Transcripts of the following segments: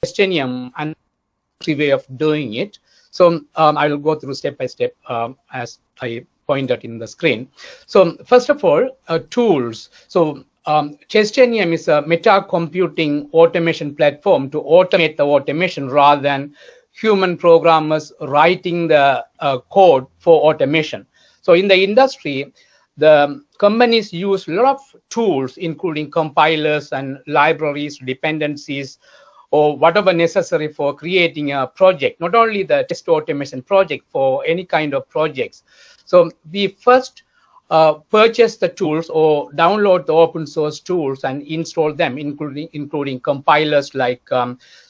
Testenium and way of doing it. So I will go through step by step as I pointed in the screen. So first of all, tools. So Testenium is a meta computing automation platform to automate the automation rather than human programmers writing the code for automation. So in the industry, the companies use a lot of tools, including compilers and libraries, dependencies, or whatever necessary for creating a project, not only the test automation project, for any kind of projects. So we first purchase the tools or download the open source tools and install them, including compilers like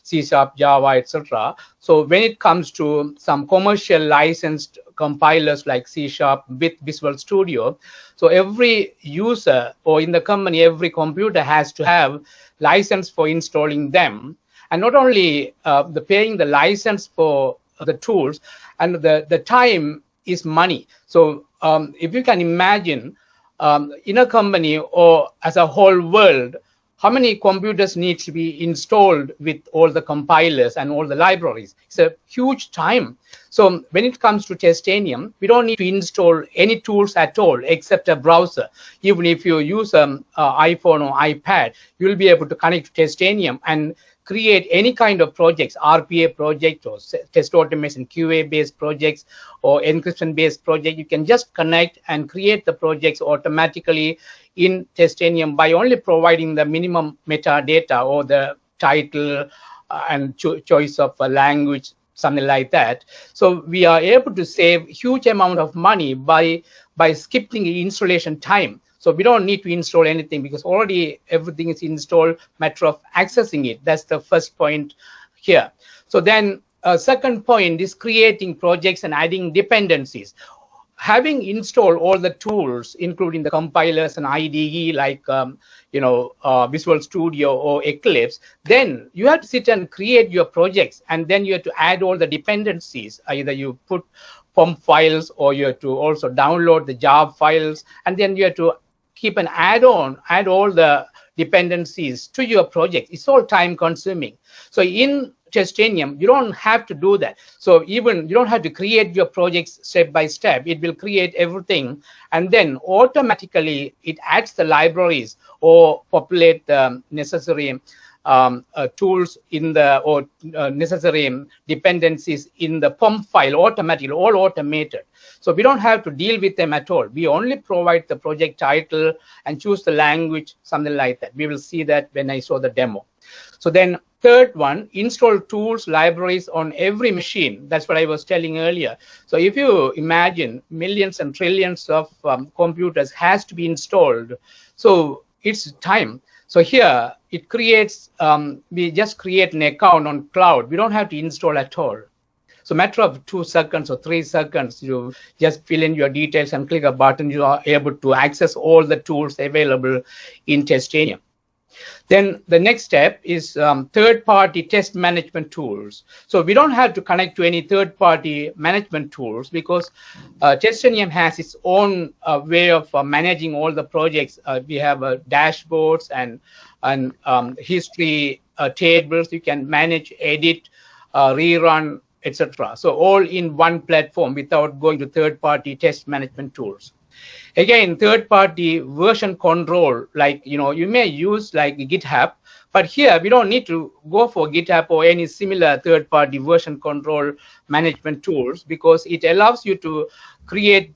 C#, Java, etc. So when it comes to some commercial licensed compilers like C# with Visual Studio, so every user or in the company, every computer has to have license for installing them. And not only the paying the license for the tools, and the time is money. So if you can imagine in a company or as a whole world, how many computers need to be installed with all the compilers and all the libraries? It's a huge time. So when it comes to Testenium, we don't need to install any tools at all except a browser. Even if you use an iPhone or iPad, you'll be able to connect to Testenium and create any kind of projects, RPA project or test automation QA based projects or encryption based project. You can just connect and create the projects automatically in Testenium by only providing the minimum metadata or the title and choice of a language, something like that. So we are able to save huge amount of money by skipping the installation time. So we don't need to install anything because already everything is installed, matter of accessing it. That's the first point here. So then second point is creating projects and adding dependencies. Having installed all the tools, including the compilers and IDE like Visual Studio or Eclipse, then you have to sit and create your projects, and then you have to add all the dependencies. Either you put POM files, or you have to also download the jar files, and then you have to keep an add all the dependencies to your project. It's all time consuming. So in Testenium, you don't have to do that. So even you don't have to create your projects step by step. It will create everything, and then automatically it adds the libraries or populate the necessary tools in the or necessary dependencies in the POM file automatically, all automated. So we don't have to deal with them at all. We only provide the project title and choose the language, something like that. We will see that when I show the demo. So then third one, install tools, libraries on every machine. That's what I was telling earlier. So if you imagine millions and trillions of computers has to be installed, so it's time. So here it creates, we just create an account on cloud. We don't have to install at all. So matter of 2 seconds or 3 seconds, you just fill in your details and click a button. You are able to access all the tools available in Testenium. Then the next step is third-party test management tools. So we don't have to connect to any third-party management tools because Testenium has its own way of managing all the projects. We have dashboards and history tables. You can manage, edit, rerun, etc. So all in one platform without going to third-party test management tools. Again, third-party version control, like you may use like GitHub, but here we don't need to go for GitHub or any similar third-party version control management tools because it allows you to create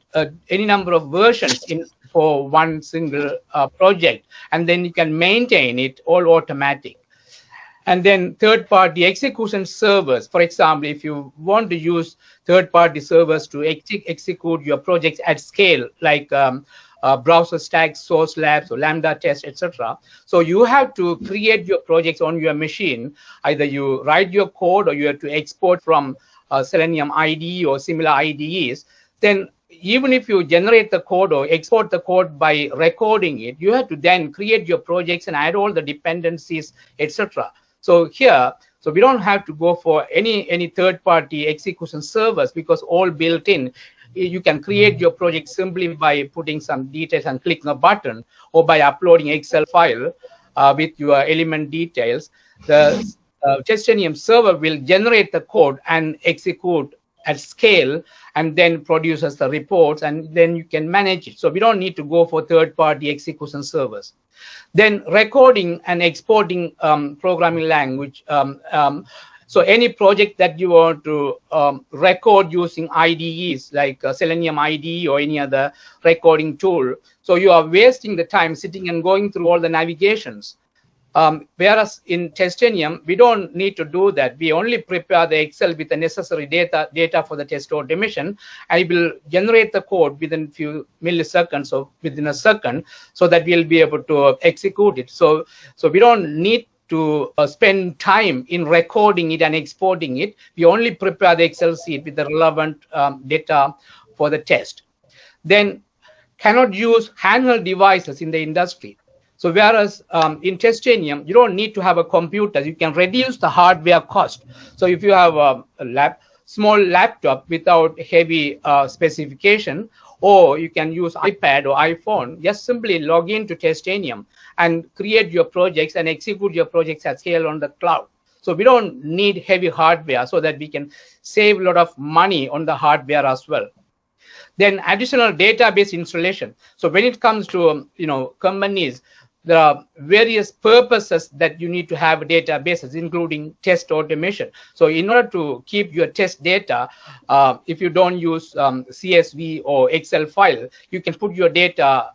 any number of versions for one single project, and then you can maintain it all automatic. And then third-party execution servers. For example, if you want to use third-party servers to execute your projects at scale, like browser stacks, source labs, or lambda test, etc. So you have to create your projects on your machine. Either you write your code or you have to export from Selenium IDE or similar IDEs. Then even if you generate the code or export the code by recording it, you have to then create your projects and add all the dependencies, etc. So here, so we don't have to go for any third-party execution servers because all built in. You can create your project simply by putting some details and clicking a button, or by uploading Excel file with your element details. The Testenium server will generate the code and execute at scale, and then produces the reports, and then you can manage it. So we don't need to go for third-party execution servers. Then recording and exporting programming language. So any project that you want to record using IDEs like Selenium IDE or any other recording tool, so you are wasting the time sitting and going through all the navigations. Whereas in Testenium, we don't need to do that. We only prepare the Excel with the necessary data for the test automation, and it will generate the code within a few milliseconds or within a second, so that we'll be able to execute it. So we don't need to spend time in recording it and exporting it. We only prepare the Excel sheet with the relevant data for the test. Then cannot use handheld devices in the industry. So whereas in Testenium, you don't need to have a computer, you can reduce the hardware cost. So if you have a small laptop without heavy specification, or you can use iPad or iPhone, just simply log into Testenium and create your projects and execute your projects at scale on the cloud. So we don't need heavy hardware, so that we can save a lot of money on the hardware as well. Then additional database installation. So when it comes to companies, there are various purposes that you need to have databases, including test automation. So in order to keep your test data, if you don't use CSV or Excel file, you can put your data,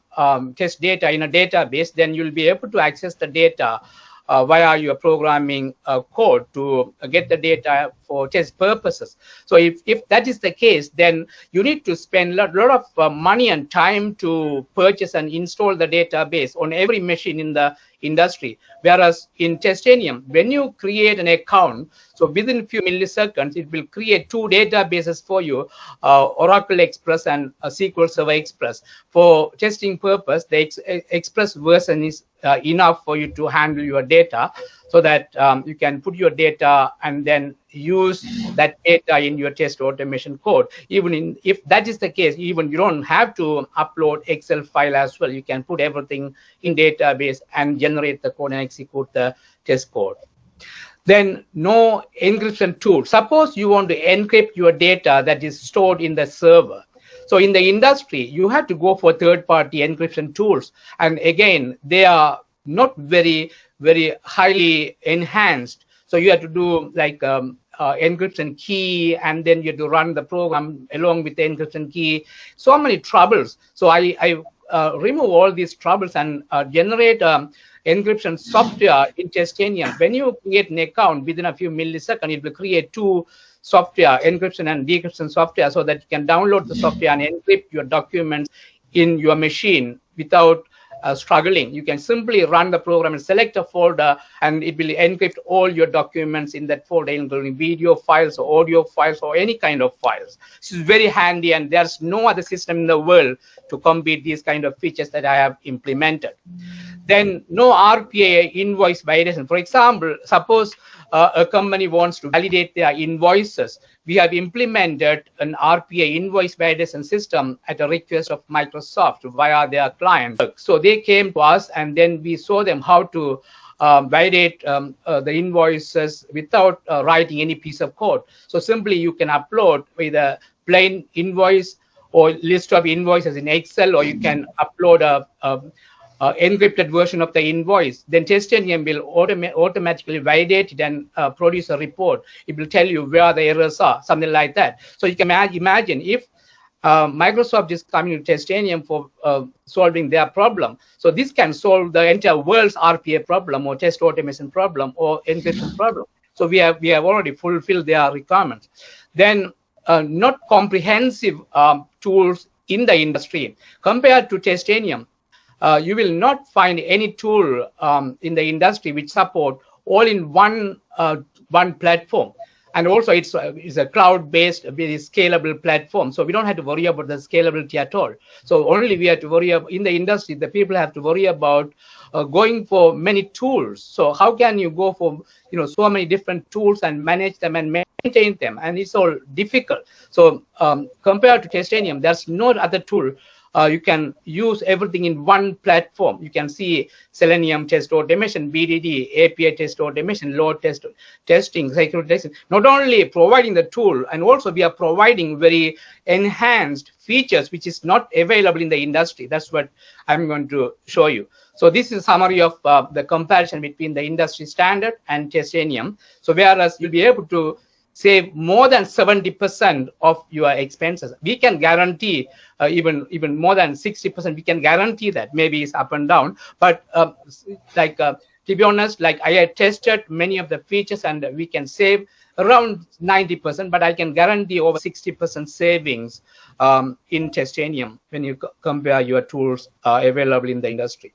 test data in a database. Then you'll be able to access the data via your programming code to get the data for test purposes. So if that is the case, then you need to spend a lot of money and time to purchase and install the database on every machine in the industry. Whereas in Testenium, when you create an account, so within a few milliseconds, it will create two databases for you, Oracle Express and SQL Server Express. For testing purpose, the Express version is enough for you to handle your data, so that you can put your data and then use that data in your test automation code. Even if that is the case, even you don't have to upload Excel file as well. You can put everything in database and generate the code and execute the test code. Then no encryption tool. Suppose you want to encrypt your data that is stored in the server. So in the industry, you have to go for third-party encryption tools. And again, they are not very highly enhanced. So you have to do like encryption key, and then you have to run the program along with the encryption key. So many troubles. So I remove all these troubles and generate encryption software in Testenium. When you create an account, within a few milliseconds, it will create two software, encryption and decryption software, so that you can download the software and encrypt your documents in your machine without struggling. You can simply run the program and select a folder, and it will encrypt all your documents in that folder, including video files or audio files or any kind of files. This is very handy, and there's no other system in the world to compete these kind of features that I have implemented. Then no RPA invoice validation. For example, suppose a company wants to validate their invoices. We have implemented an RPA invoice validation system at a request of Microsoft via their client. So they came to us, and then we saw them how to validate the invoices without writing any piece of code. So simply you can upload with a plain invoice or list of invoices in Excel, or you can upload a encrypted version of the invoice. Then Testenium will automatically validate it and produce a report. It will tell you where the errors are, something like that. So you can imagine if Microsoft is coming to Testenium for solving their problem. So this can solve the entire world's RPA problem or test automation problem or encryption problem. So we have already fulfilled their requirements. Then not comprehensive tools in the industry. Compared to Testenium, you will not find any tool in the industry which support all in one platform. And also it's a cloud-based, very scalable platform. So we don't have to worry about the scalability at all. So only we have to worry about, in the industry, the people have to worry about going for many tools. So how can you go for so many different tools and manage them and maintain them? And it's all difficult. So compared to Testenium, there's no other tool you can use everything in one platform. You can see Selenium test automation, BDD, API test automation, load testing, security testing. Not only providing the tool, and also we are providing very enhanced features which is not available in the industry. That's what I'm going to show you. So this is a summary of the comparison between the industry standard and Testenium. So whereas you'll be able to save more than 70% of your expenses. We can guarantee even more than 60%. We can guarantee that. Maybe it's up and down, but to be honest, like I had tested many of the features and we can save around 90%, but I can guarantee over 60% savings in Testenium when you compare your tools available in the industry.